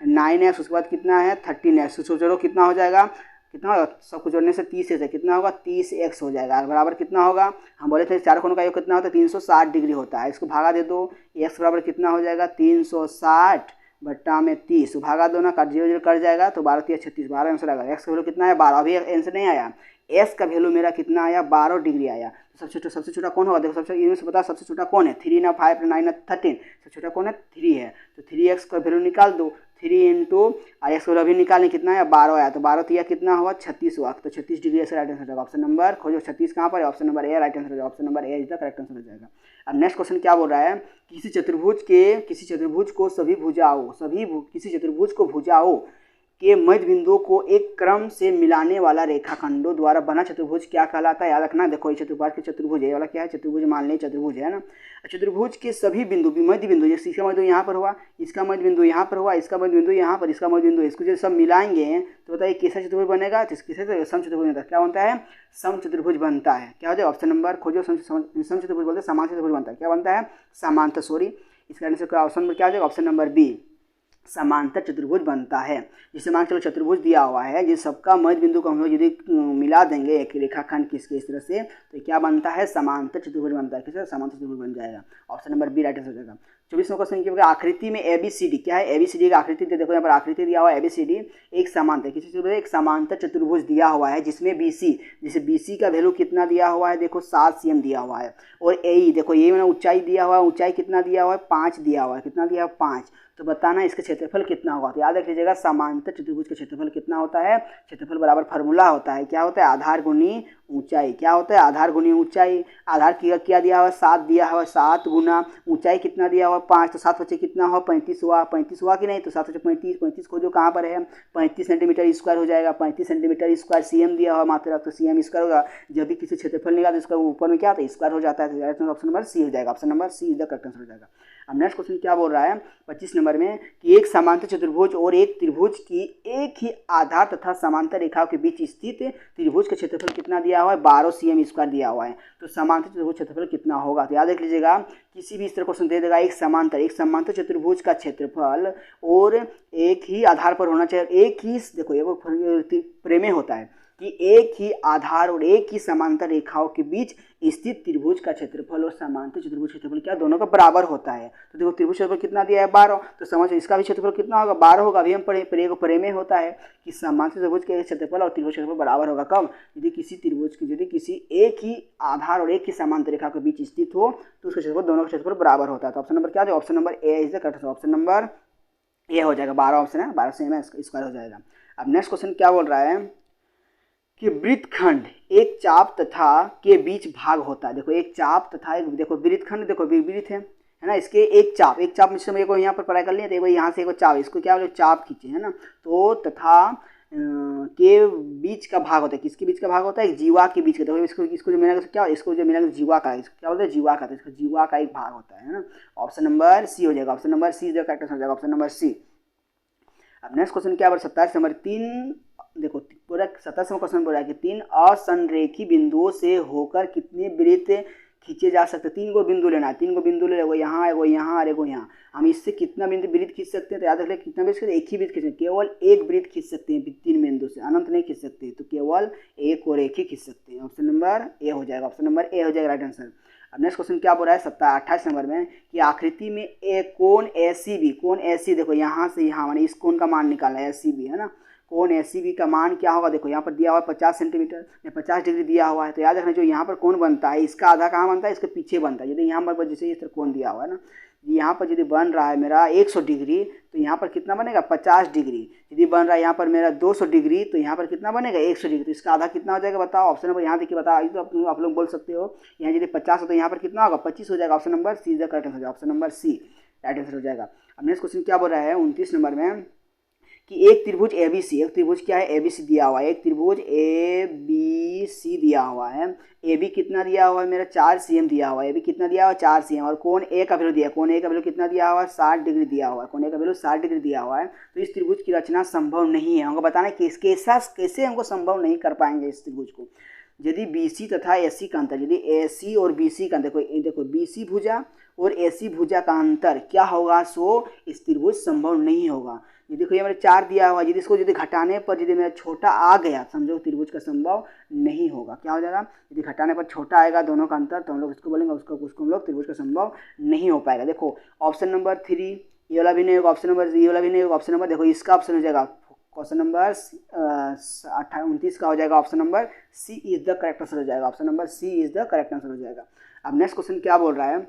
9x, उसके बाद कितना है 13x। उसको जोड़ो कितना हो जाएगा, कितना होगा, सबको जोड़ने से 30 से कितना होगा 30x हो जाएगा, बराबर कितना होगा, हम बोले थे चारों कोणों का योग कितना होता है 360 डिग्री होता है। इसको भागा दे दो, x बराबर कितना हो जाएगा 360 बट्टा में 30, भागा दो ना, कट 0 0 कट जाएगा, तो 12 3 36, 12 आंसर आएगा। x का वैल्यू कितना है 12, अभी आंसर नहीं आया, s का वैल्यू मेरा कितना आया 12 डिग्री आया। तो सबसे छोटा कौन होगा, देखो सबसे इनमें से बता सबसे छोटा कौन है, 3 ना 5 ना 9 ना 13, सबसे छोटा कौन है 3 है। तो 3x का वैल्यू निकाल दो, 3 इंटू x का वैल्यू अभी निकालें कितना है 12 आया, तो 12 तिया कितना हुआ 36 हुआ, तो 36 डिग्री से राइट आंसर होगा। ऑप्शन नंबर खोजो 36 कहाँ पर है, option number A right answer होगा, option number A is the correct answer हो जाएगा। अब नेक्स्ट क्वेश्चन क्या बोल रहा है, किसी चतुर्भुज को किसी चतुर्भुज को भुजाओं के मध्य बिंदुओं को एक क्रम से मिलाने वाला रेखाखंडों द्वारा बना चतुर्भुज क्या कहलाता है, याद रखना। देखो ये चतुर्भुज के चतुर्भुज है, ये वाला क्या है चतुर्भुज, मान लें चतुर्भुज है ना। चतुर्भुज के सभी बिंदु मध्य बिंदु, जैसे इसका मध्य यहाँ पर हुआ, इसका मध्य बिंदु यहाँ पर हुआ, इसका मध्य बिंदु यहाँ पर, इसका मध्य बिंदु, इसको जब सब मिलाएंगे तो बताइए कैसा चतुर्भुज बनेगा, तो किसे सम चतुर्भुज बनता है, क्या बनता है सम चतुर्भुज बनता है। क्या हो जाए ऑप्शन नंबर खोजो, सम चतुर्भुज बोलते हैं, समान चतुर्भुज बनता है, क्या बनता है समांतर, सॉरी इसका आंसर ऑप्शन नंबर क्या हो जाएगा, ऑप्शन नंबर बी समांतर चतुर्भुज बनता है। जिससे मान चलो चतुर्भुज दिया हुआ है, जिस सबका मध्य बिंदु को हम लोग यदि मिला देंगे एक रेखाखंड किसके इस तरह से, तो क्या बनता है समांतर चतुर्भुज बनता है, किसका समांतर चतुर्भुज बन जाएगा। Option number B right answer हो जाएगा। 24वां क्वेश्चन क्या होगा, आकृति में ABCD क्या है, ABCD का आकृति देखो यहाँ पर आकृति दिया हुआ है ABCD एक समांतर, किसी चीज एक समांतर चतुर्भुज दिया हुआ है जिसमें BC, जैसे BC का वैल्यू कितना दिया हुआ है, देखो 7 cm दिया हुआ है, और AE देखो ये मैंने ऊंचाई दिया हुआ है, ऊंचाई कितना दिया हुआ है 5 दिया हुआ है, कितना दिया हुआ है 5, तो बताना इसका क्षेत्रफल कितना होगा। तो याद रख लीजिएगा समांतर चतुर्भुज का क्षेत्रफल कितना होता है, क्षेत्रफल बराबर फार्मूला होता है, क्या होता है, आधार गुनी ऊंचाई, क्या होता है, आधार गुनी ऊंचाई। आधार क्या दिया हुआ है 7 दिया हुआ है, 7 गुना ऊंचाई कितना दिया हुआ 5, तो 7 बच्चे कितना हुआ 35 हुआ, 35 हुआ कि नहीं, तो 7 बच्चे 35, 35 खोजो कहाँ पर है, 35 सेंटीमीटर स्क्वायर हो जाएगा, 35 सेंटीमीटर स्क्वायर, CM दिया हुआ मात्रा तो CM स्क्वायर होगा, जब भी किसी क्षेत्रफल निकाला तो इसका ऊपर में क्या होता है स्क्वायर हो जाता है, तो ऑप्शन नंबर सी हो जाएगा, option number C is the correct answer हो जाएगा। अब नेक्स्ट क्वेश्चन क्या बोल रहा है 25 नंबर में कि एक समांतर चतुर्भुज और एक त्रिभुज की एक ही आधार तथा समांतर रेखाओं के बीच स्थित त्रिभुज का क्षेत्रफल कितना दिया हुआ है, 12 cm स्क्वायर दिया हुआ है, तो समांतर चतुर्भुज क्षेत्रफल कितना होगा। तो याद रख लीजिएगा किसी भी इस तरह क्वेश्चन दे देगा एक समांतर चतुर्भुज का क्षेत्रफल और एक ही आधार पर होना चाहिए, एक ही देखो ये प्रेमे होता है कि एक ही आधार और एक ही समांतर रेखाओं के बीच स्थित त्रिभुज का क्षेत्रफल और समांतर चतुर्भुज क्षेत्रफल क्या दोनों का बराबर होता है। तो देखो त्रिभुज क्षेत्रफल कितना दिया है 12, तो समझ इसका भी क्षेत्रफल कितना होगा 12 होगा। अभी हम प्रेमे होता है कि समांतर चतुर्भुज के क्षेत्रफल और त्रिभुज क्षेत्रफल बराबर होगा कब, यदि किसी त्रिभुज की यदि किसी एक ही आधार और एक ही समांतर रेखा के बीच स्थित हो तो उसका क्षेत्रफल दोनों का क्षेत्रफल बराबर होता है। तो ऑप्शन नंबर क्या है, option number A is the correct, option number ए हो जाएगा, 12 ऑप्शन है, 12 से स्क्वायर हो जाएगा। अब नेक्स्ट क्वेश्चन क्या बोल रहा है कि वृत्तखंड एक चाप तथा के बीच भाग होता है। देखो एक चाप तथा एक देखो वृत्तखंड, देखो वृत्त है ना, इसके एक चाप में को यहाँ पर पढ़ाई कर लिया, देखो यहाँ से एक चाप, इसको क्या बोले चाप खींचे है ना, तो तथा के बीच का भाग होता है, किसके बीच का भाग होता है, एक जीवा के बीच का। देखो इसको जो मिला क्या, इसको जो मिला जीवा का, इसको क्या बोलते हैं जीवा का, तो इसका जीवा का एक भाग होता है ना, ऑप्शन नंबर सी हो जाएगा, ऑप्शन नंबर सी जो करेक्ट हो जाएगा, ऑप्शन नंबर सी। अब नेक्स्ट क्वेश्चन क्या 27 नंबर 3 देखो पूरा 27वां क्वेश्चन बोल रहा है कि 3 असंरेखी बिंदुओं से होकर कितने वृत्त खींचे जा सकते हैं। 3 गो बिंदु लेना है, 3 गो बिंदु ले, वो यहाँ एगो यहाँ और एगो यहाँ, हम इससे कितना बिंदु वृत्त खींच सकते हैं, तो याद रख ले कितना वृत्त, एक ही वृत्त खींच, केवल एक वृत्त खींच सकते हैं 3 बिंदु से, अनंत नहीं खींच सकते, तो केवल एक और एक ही खींच सकते हैं। ऑप्शन नंबर ए हो जाएगा, ऑप्शन नंबर ए हो जाएगा राइट आंसर। अब नेक्स्ट क्वेश्चन क्या बोल रहा है 28 नंबर में कि आकृति में एक कोण ACB, कोण AC देखो यहाँ से यहाँ माने इस कोण का मान निकालना है ACB है ना, कोण ACB का मान क्या होगा, देखो यहाँ पर दिया हुआ है 50 सेंटीमीटर या 50 डिग्री दिया हुआ है, तो याद रखना जो यहाँ पर कोण बनता है इसका आधा कहाँ बनता है, इसके पीछे बनता है। यदि यहाँ पर जैसे इस तरह कोण दिया हुआ है ना, यहाँ पर यदि बन रहा है मेरा 100 डिग्री तो यहाँ पर कितना बनेगा 50 डिग्री, यदि बन रहा है यहाँ पर मेरा 200 डिग्री तो यहाँ पर कितना बनेगा 100 डिग्री, तो इसका आधा कितना हो जाएगा बताओ। ऑप्शन नंबर यहाँ देखिए बताओ, तो आप लोग बोल सकते हो यहाँ यदि 50 हो तो यहाँ पर कितना होगा 25 हो जाएगा, option number C is the correct answer हो जाएगा, option number C right answer हो जाएगा। अब नेक्स्ट क्वेश्चन क्या बोल रहा है 29 नंबर में कि एक त्रिभुज ABC, एक त्रिभुज क्या है ABC दिया हुआ है, एक त्रिभुज ABC दिया हुआ है, AB कितना दिया हुआ है मेरा 4 cm दिया हुआ है, AB कितना दिया हुआ है 4 cm, और कोण A का वैल्यू दिया, कोण A का वैल्यू कितना दिया हुआ है 60 डिग्री दिया हुआ है, कोण A का वैल्यू 60 डिग्री दिया हुआ है, तो इस त्रिभुज की रचना संभव नहीं है। हमको बताना है कैसे हमको संभव नहीं कर पाएंगे इस त्रिभुज को। यदि BC तथा AC का अंतर, यदि AC और BC का देखो BC भुजा और AC भुजा का अंतर क्या होगा, सो इस त्रिभुज संभव नहीं होगा। ये देखो ये मेरे 4 दिया हुआ, यदि इसको यदि घटाने पर यदि मेरा छोटा आ गया समझो त्रिभुज का संभव नहीं होगा। क्या हो जाएगा, यदि घटाने पर छोटा आएगा दोनों का अंतर तो हम लोग इसको बोलेंगे उसको हम लोग त्रिभुज का संभव नहीं हो पाएगा। देखो ऑप्शन नंबर 3 ये वाला भी नहीं होगा, ऑप्शन नंबर ये वाला भी नहीं होगा, ऑप्शन नंबर देखो इसका ऑप्शन हो जाएगा क्वेश्चन नंबर 29 का हो जाएगा, option number C is the correct answer हो जाएगा, option number C is the correct answer हो जाएगा। अब नेक्स्ट क्वेश्चन क्या बोल रहा है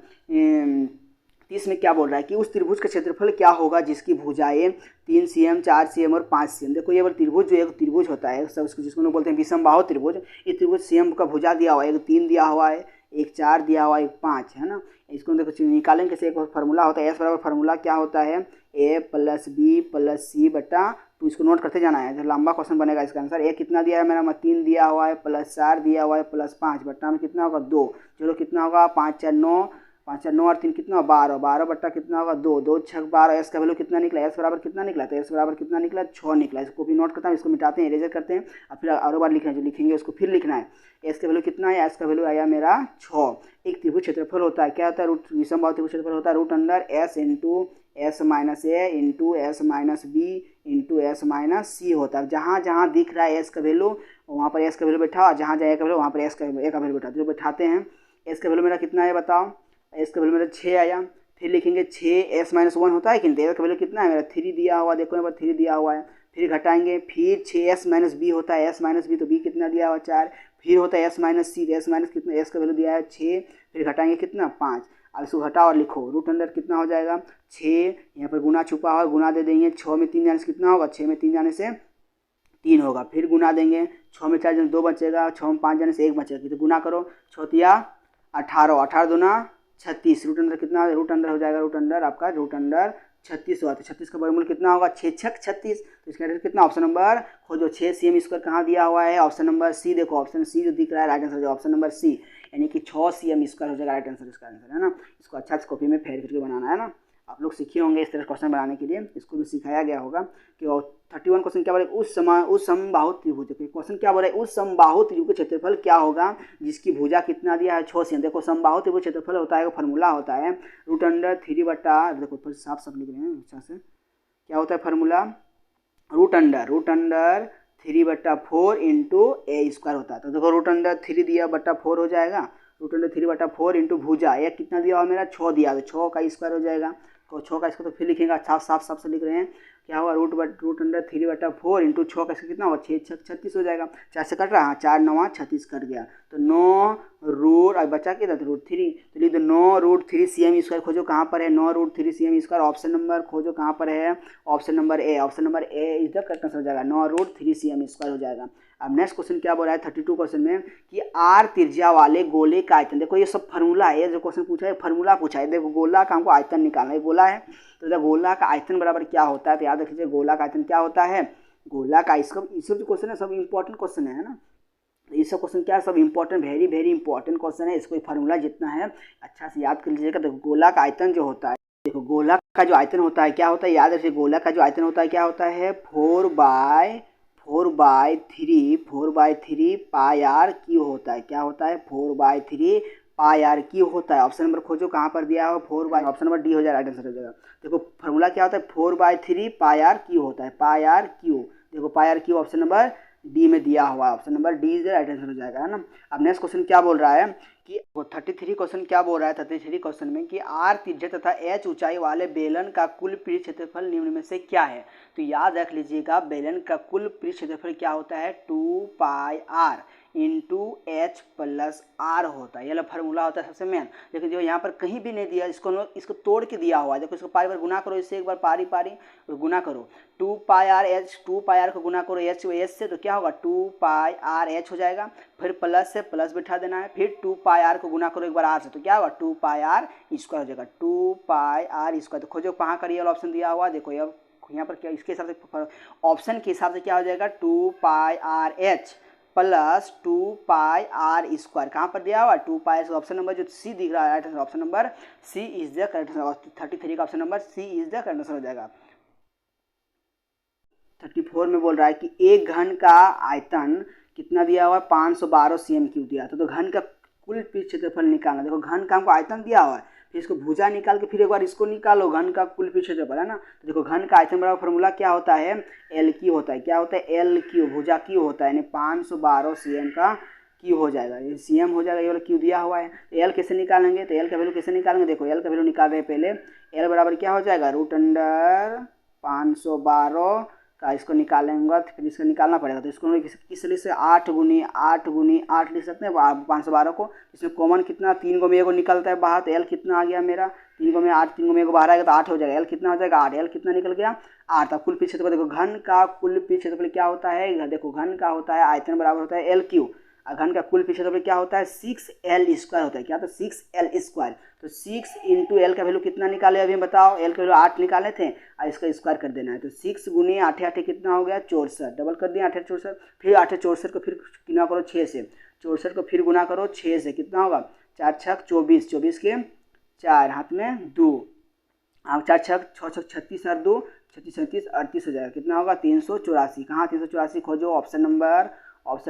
30 में क्या बोल रहा है कि उस त्रिभुज का क्षेत्रफल क्या होगा जिसकी भुजाएं 3 cm 4 cm और 5 cm। देखो ये वाला त्रिभुज जो एक त्रिभुज होता है सब जिसको लोग बोलते हैं विषमबाहु त्रिभुज, ये त्रिभुज CM का भुजा दिया हुआ है, एक 3 दिया हुआ है, एक 4 दिया हुआ है, एक 5 है ना। इसको देखो निकालेंगे कैसे, एक फार्मूला होता है S बराबर फार्मूला क्या होता है A + B + C बटा, तो इसको नोट करते जाना है, जो लंबा क्वेश्चन बनेगा इसका आंसर। A कितना दिया है मेरा 3 दिया हुआ है, +4 दिया हुआ है, +5 बट्टा में कितना होगा 2, चलो कितना होगा 5 4 9, 5 4 9 और 3 कितना 12, 12 बट्टा कितना होगा 2, 2 6 12। S का वैल्यू कितना निकला, S बराबर कितना निकला, तो S बराबर कितना निकला 6 निकला। इसको भी नोट करता हूँ, इसको मिटाते हैं इरेजर करते हैं, और फिर और बार लिखें जो लिखेंगे उसको फिर लिखना है। S का वैल्यू कितना है, S का वैल्यू आया मेरा 6। एक त्रिभुज क्षेत्रफल होता है क्या होता है, विषमबाहु त्रिभुज क्षेत्रफल होता है √S into S - A into S - B into S - C होता है। जहाँ जहाँ दिख रहा है S का वैल्यू वहाँ पर S का वैल्यू बैठा, जहाँ जहाँ A का वैल्यू वहाँ पर A का वैल्यू बैठा, जो बैठाते हैं। S का वैल्यू मेरा कितना है बताओ, S का वैल्यू मेरा 6 आया, फिर लिखेंगे 6s-1 होता है कि नहीं, का वैल्यू कितना है मेरा 3 दिया हुआ, देखो यहाँ पर 3 दिया हुआ है। फिर घटाएंगे, फिर 6s-b होता है, s-b तो b कितना दिया हुआ 4। फिर होता है s-c, तो s माइनस कितना, s का वैल्यू दिया है 6। फिर घटाएंगे कितना 5। अब इसको घटाओ और लिखो, रूट अंडर कितना हो जाएगा 6, यहाँ पर गुना छुपा हुआ, गुना दे देंगे, 6 में 3 जाने से कितना होगा, 6 में 3 जाने से 3 होगा। फिर गुना देंगे, 6 में 4 जाने 2 बचेगा, 6 में 5 जाने से 1 बचेगा, तो गुना करो, 6 18, 18 दूना 36, रूट अंडर कितना, रूट अंडर हो जाएगा, रूट अंडर आपका रूट अंडर 36 हुआ। तो 36 का वर्गमूल कितना होगा 6 छक 36। तो इसका आंसर कितना, ऑप्शन नंबर खोजो 6 cm स्क्वायर कहाँ दिया हुआ है, ऑप्शन नंबर सी। देखो ऑप्शन सी जो दिख रहा है राइट आंसर जो ऑप्शन नंबर सी, यानी कि 6 cm स्क्वायर हो जाएगा राइट आंसर इसका आंसर है ना। इसको अच्छा से कॉपी में फेर करके बनाना है ना। आप लोग सीखे होंगे इस तरह क्वेश्चन बनाने के लिए, इसको भी सिखाया गया होगा कि 31 क्वेश्चन क्या बोले, उस समबाहु त्रिभुज, क्वेश्चन क्या बोल रहा है, उस समबाहु त्रिभुज का क्षेत्रफल क्या होगा जिसकी भुजा कितना दिया है 6 cm। देखो समबाहु त्रिभुज क्षेत्रफल होता है, फॉर्मूला होता है रूट अंडर 3 बटा, देखो फिर साफ साफ लिख रहे हैं अच्छा से, क्या होता है फार्मूला, रूट अंडर 3/4 इंटू ए स्क्वायर होता है। तो देखो रूट अंडर 3 दिया बटा 4 हो जाएगा, रूट अंडर 3/4 इंटू भुजा एक कितना दिया हुआ मेरा 6 दिया, तो 6 का स्क्वायर हो जाएगा, तो 6 का स्क्वायर, तो फिर लिखेंगे साफ से लिख रहे हैं क्या हुआ, रूट अंडर 3/4 इंटू 6 का कितना हुआ 6 छक 36 हो जाएगा। 4 से कट रहा है, 4 9 36 कट गया, तो 9 रूट, अब बचा क्या था रूट 3, तो लिख दो 9 रूट 3 cm स्क्वायर खोजो कहाँ पर है, 9 root 3 cm square, option number खोजो कहाँ पर है, option number A, option number A is the correct answer हो जाएगा, 9 रूट 3 cm स्क्वायर हो जाएगा। अब नेक्स्ट क्वेश्चन क्या बोल रहा है 32 क्वेश्चन में कि आर त्रिज्या वाले गोले का आयतन, देखो ये सब फार्मूला है, ये जो क्वेश्चन पूछा है फार्मूला पूछा है, देखो गोला का हमको आयतन निकालना है, गोला है तो गोला का आयतन बराबर क्या होता है, तो याद रखिए गोला का आयतन क्या होता है, गोला का, इसका ये सब जो क्वेश्चन है सब इंपॉर्टेंट क्वेश्चन है ना, ये सब क्वेश्चन क्या है सब इंपॉर्टेंट, वेरी इंपॉर्टेंट क्वेश्चन है, इसको फार्मूला जितना है अच्छा से याद कर लीजिएगा। देखो गोला का आयतन जो होता है, देखो गोला का जो आयतन होता है क्या होता है, याद रखिए गोला का जो आयतन होता है क्या होता है 4/3 पाई आर क्यू होता है, क्या होता है 4/3 पाई आर क्यू होता है। ऑप्शन नंबर खोजो कहाँ पर दिया हो 4 ऑप्शन नंबर डी हो जाएगा राइट आंसर हो जाएगा। देखो फार्मूला क्या होता है 4/3 पाई आर क्यू होता है, पाई आर क्यू, देखो pi R cube option number D में दिया हुआ है, option number D is right answer हो जाएगा है ना। अब नेक्स्ट क्वेश्चन क्या बोल रहा है कि 33 क्वेश्चन क्या बोल रहा है 33 क्वेश्चन में कि आर त्रिज्या तथा एच ऊंचाई वाले बेलन का कुल पृष्ठ क्षेत्रफल निम्न में से क्या है। तो याद रख लीजिएगा बेलन का कुल पृष्ठ क्षेत्रफल क्या होता है 2 pi R into H plus R होता है, ये फार्मूला होता है सबसे मेन। देखो जो यहाँ पर कहीं भी नहीं दिया, इसको तोड़ के दिया हुआ है, देखो इसको पारी बार गुना करो, इससे एक बार पारी गुना करो, 2 pi R H, 2 pi are को गुना करो एच से, तो क्या होगा 2 पाई आर एच हो जाएगा, फिर प्लस से प्लस बिठा देना है, फिर 2 पाई आर को गुना करो एक बार आर से, तो क्या होगा 2 पाई आर स्क्वायर हो जाएगा, 2 पाई आर स्क्वायर। तो खोजो कहाँ का रियल ऑप्शन दिया हुआ, देखो यहाँ पर क्या इसके हिसाब से ऑप्शन के हिसाब से क्या हो जाएगा 2 pi R H plus 2 pi R square, कहाँ पर दिया हुआ 2 पाई, ऑप्शन नंबर जो सी दिख रहा है option number C is the correct answer, 33 का option number C is the correct answer हो जाएगा। 34 में बोल रहा है कि एक घन का आयतन कितना दिया हुआ है 512 cm3 दिया, तो घन का कुल पृष्ठ क्षेत्रफल निकालना। देखो घन का हमको आयतन दिया हुआ है, फिर इसको भुजा निकाल के फिर एक बार इसको निकालो, घन का कुल पृष्ठ क्षेत्रफल है ना। तो देखो घन का आयतन बराबर फॉर्मूला क्या होता है एल क्यू होता है, क्या होता है एल क्यू, भुजा क्यू होता है, यानी 512 cm का क्यू हो जाएगा, ये cm हो जाएगा, ये वाला क्यू दिया हुआ है। एल कैसे निकालेंगे, तो एल का वैल्यू कैसे निकालेंगे, देखो एल का वैल्यू निकाल रहे हैं पहले, एल बराबर क्या हो जाएगा रूट अंडर 512 का, इसको निकालेंगे तो फिर इसको निकालना पड़ेगा, तो इसको किस लिए से 8 गुनी 8 लिख सकते हैं 512 को, इसमें कॉमन कितना 3 को में एगो निकलता है बाहर, तो एल कितना आ गया मेरा 3 को में 8, 3 को में एगो बाहर आएगा तो 8 हो जाएगा, एल कितना हो जाएगा 8, एल कितना निकल गया 8। अब कुल पृष्ठ क्षेत्रफल देखो घन का कुल पृष्ठ क्षेत्रफल क्या होता है, देखो घन का होता है आयतन बराबर होता है एल क्यू, घन का कुल पृष्ठ क्षेत्रफल क्या होता है 6L स्क्वायर होता है, क्या तो 6L स्क्वायर, तो 6 इंटू एल का वैल्यू कितना निकाले अभी बताओ, एल का वैल्यू 8 निकाले थे और इसका स्क्वायर कर देना है, तो 6 गुनी 8 8 कितना हो गया 64, डबल कर दिया 8 64, फिर 8 64 को फिर गुना करो 6 से, 64 को फिर गुना करो 6 से, कितना होगा 4 छक 24, 24 के 4 हाथ में 2, अब 4 छक 6 छक 36 और 2 36 37 38 हो जाएगा, कितना होगा 384, कहाँ 384 खोजो ऑप्शन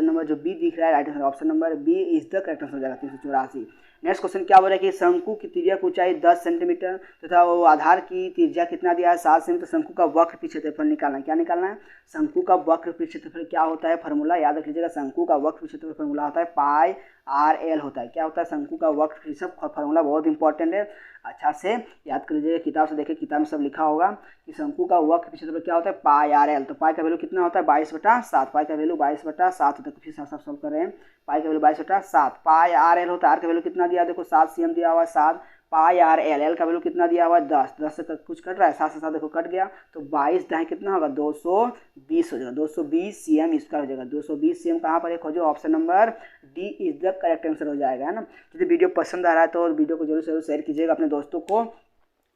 नंबर जो बी दिख रहा है right answer, option number B is the correct answer हो जाएगा 384। नेक्स्ट क्वेश्चन क्या बोल रहा है कि शंकु की तिर्यक ऊंचाई 10 सेंटीमीटर तथा वो आधार की त्रिज्या कितना दिया है 7 सेंटीमीटर, तो शंकु का वक्र पृष्ठ क्षेत्रफल निकालना है, क्या निकालना है शंकु का वक्र पृष्ठ क्षेत्रफल क्या होता है, फार्मूला याद रख लीजिएगा, शंकु का वक्र पृष्ठ क्षेत्रफल फार्मूला होता है पाई RL होता है। क्या होता है? शंकु का वक्र। सब फॉर्मूला बहुत इंपॉर्टेंट है, अच्छा से याद कर लीजिएगा। किताब से देखिए, किताब में सब लिखा होगा कि शंकु का वक्र क्षेत्रफल क्या होता है? पाई RL। तो पाई का वैल्यू कितना होता है? 22/7। पाई का वैल्यू 22/7 होता है। फिर साफ सॉल्व कर रहे हैं। पाई का वैल्यू 22/7। पाई RL होता है। R का वैल्यू कितना दिया? देखो 7 cm दिया हुआ है, 7 पाई RL। L का वैल्यू कितना दिया हुआ है? 10। 10 से कुछ कट रहा है, 7 से 7 देखो कट गया, तो 22 दाएं कितना होगा? 220 हो जाएगा। 220 cm इसका हो जाएगा। 220 cm कहाँ पर है? खोजो, option number D is the correct answer हो जाएगा, है ना। यदि वीडियो पसंद आ रहा है तो वीडियो को जरूर जरूर शेयर कीजिएगा अपने दोस्तों को।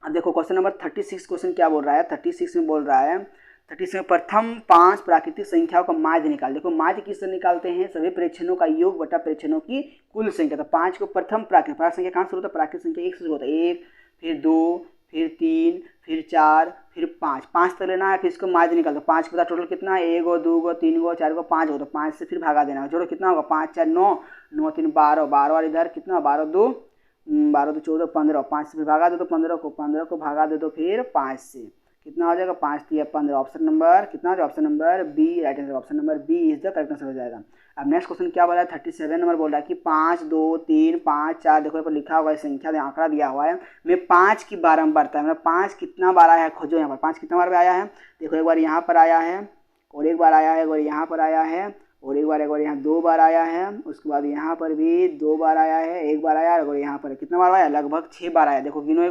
अब देखो क्वेश्चन नंबर 36 क्वेश्चन क्या बोल रहा है? 36 में बोल रहा है, 36 में प्रथम 5 प्राकृतिक संख्याओं का माध्य निकाल। देखो माध्य किससे निकालते हैं? सभी प्रेक्षणों का योग बटा प्रेक्षणों की कुल संख्या। तो 5 को प्रथम प्राकृतिक संख्या कहाँ शुरू होता है? प्राकृतिक संख्या 1 से शुरू होता है। 1, फिर 2, फिर 3, फिर 4, फिर 5। 5 तक लेना है, फिर इसको माध्य निकाल दो। 5 के बाद टोटल कितना है? 1 2 3 4 5 हो, तो 5 से फिर भागा देना है। जोड़ो कितना होगा? 5 4 9, 9 3 12, 12 और इधर कितना? 12 2 14 15, 5 से फिर भागा दे दो 15 को, 15 को भागा दे दो फिर 5 से, कितना हो जाएगा? 5 3 15। ऑप्शन नंबर कितना हो जाएगा? Option number B right answer. Option number B is the correct answer हो जाएगा। अब नेक्स्ट क्वेश्चन क्या बोला है? 37 नंबर बोल रहा है कि 5 2 3 5 4। देखो यहाँ पर लिखा हुआ है, संख्या आंकड़ा दिया हुआ है, मैं 5 की बारंबारता है, मतलब 5 कितना बार आया है खोजो। यहाँ पर 5 कितना बार आया है? देखो एक बार यहाँ पर आया है, और एक बार आया है, और यहाँ पर आया है, और एक बार यहाँ 2 बार आया है, उसके बाद यहाँ पर भी 2 बार आया है, एक बार आया है, और यहाँ पर कितना बार आया? लगभग 6 बार आया। देखो गिनो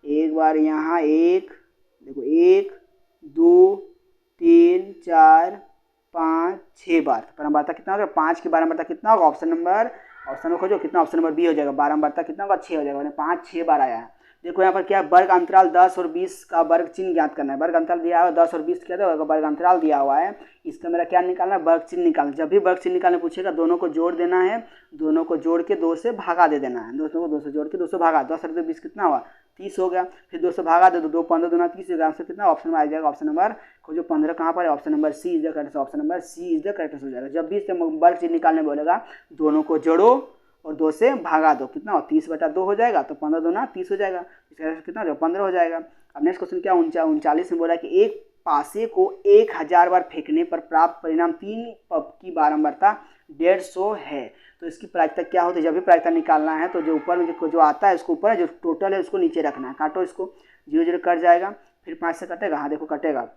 एक बार यहाँ 1, देखो 1 2 3 4 5 6 बार। बारंबारता कितना होगा? 5 की बारंबारता कितना होगा? ऑप्शन में खोजो कितना? ऑप्शन नंबर बी हो जाएगा। बारंबारता कितना होगा? 6 हो जाएगा। 5 6 बार आया है। देखो यहाँ पर क्या वर्ग अंतराल 10 और 20 का वर्ग चिन्ह ज्ञात करना है। वर्ग अंतराल दिया हुआ है 10 और 20 क्या था? वर्ग अंतराल दिया हुआ है, इसका मेरा क्या निकालना है? वर्ग चिन्ह निकालना। जब भी वर्ग चिन्ह निकालने पूछेगा, दोनों को जोड़ देना है, दोनों को जोड़ के 2 से भागा दे देना है। दोनों को 2 से जोड़ के 2 से भागा, 10 और 20 कितना हुआ? 30 हो गया। फिर 2 से भागा दे दो, 2 15 2 30 हो गया। आंसर कितना? ऑप्शन में आ जाएगा। ऑप्शन नंबर खोजो 15 कहाँ पर है? Option number C is the correct. Option number C is the correct हो जाएगा। जब भी वर्ग चिन्ह निकालने बोलेगा, दोनों को जोड़ो और 2 से भागा दो, कितना हो? 30/2 हो जाएगा, तो 15 2 30 हो जाएगा। इसका कितना हो जाएगा? 15 हो जाएगा। अब नेक्स्ट क्वेश्चन क्या? 39 में बोला कि एक पासे को 1000 बार फेंकने पर प्राप्त परिणाम 3 पब की बारंबारता 150 है। तो इसकी प्रायिकता क्या होती है? जब भी प्रायिकता निकालना है तो जो ऊपर में जो आता है उसको ऊपर, जो टोटल है उसको नीचे रखना है। काटो इसको, 0 0 कट जाएगा, फिर 5 से कटेगा, हाँ देखो कटेगा,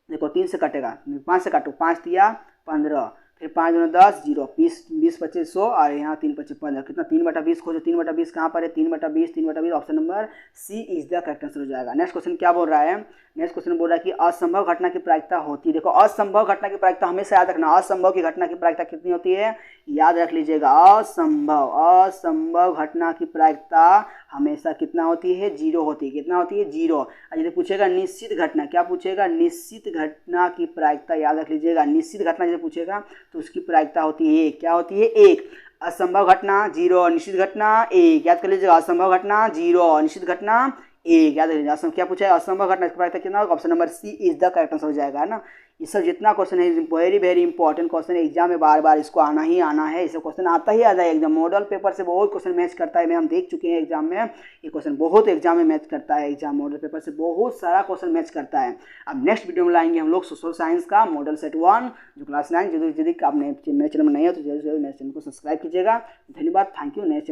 देखो 3 से कटेगा, 5 से काटो, 5 तिया 15, फिर 5 दूना 10, 0 20 20 25 100, और यहाँ 3 25 15, कितना? 3/20 खोजो। 3/20 कहाँ पर है? 3/20 3/20। Option number C is the correct answer हो जाएगा। नेक्स्ट क्वेश्चन क्या बोल रहा है? नेक्स्ट क्वेश्चन बोल रहा है कि असंभव घटना की प्रायिकता होती है। देखो असंभव घटना की प्रायिकता हमेशा याद रखना। असंभव की घटना की प्रायिकता कितनी होती है? याद रख लीजिएगा। असंभव घटना की प्रायिकता हमेशा कितना होती है? 0 होती है। कितना होती है? 0। यदि पूछेगा निश्चित घटना, क्या पूछेगा? निश्चित घटना की प्रायिकता याद रख लीजिएगा। निश्चित घटना यदि पूछेगा तो उसकी प्रायिकता होती है 1। क्या होती है? 1। असंभव घटना 0, निश्चित घटना 1। याद कर लीजिएगा। असंभव घटना 0, निश्चित घटना 1। याद रखिएगा। क्या पूछा है? असंभव घटना की प्रायिकता कितना होगा? Option number C is the correct answer हो जाएगा, है ना। ये सब जितना क्वेश्चन है वेरी वेरी इंपॉर्टेंट क्वेश्चन है, एग्जाम में बार बार इसको आना ही आना है। इसे क्वेश्चन आता ही आता है एग्जाम। मॉडल पेपर से बहुत क्वेश्चन मैच करता है, हम देख चुके हैं एग्जाम में। ये क्वेश्चन बहुत एग्जाम में मैच करता है। एग्जाम मॉडल पेपर से बहुत सारा क्वेश्चन मैच करता है। अब नेक्स्ट वीडियो में लाएंगे हम लोग सोशल साइंस का मॉडल सेट 1 जो क्लास 9। यदि आप मेरे चैनल में नहीं हो तो जरूर मेरे चैनल को सब्सक्राइब कीजिएगा। धन्यवाद, थैंक यू। नेक्स्ट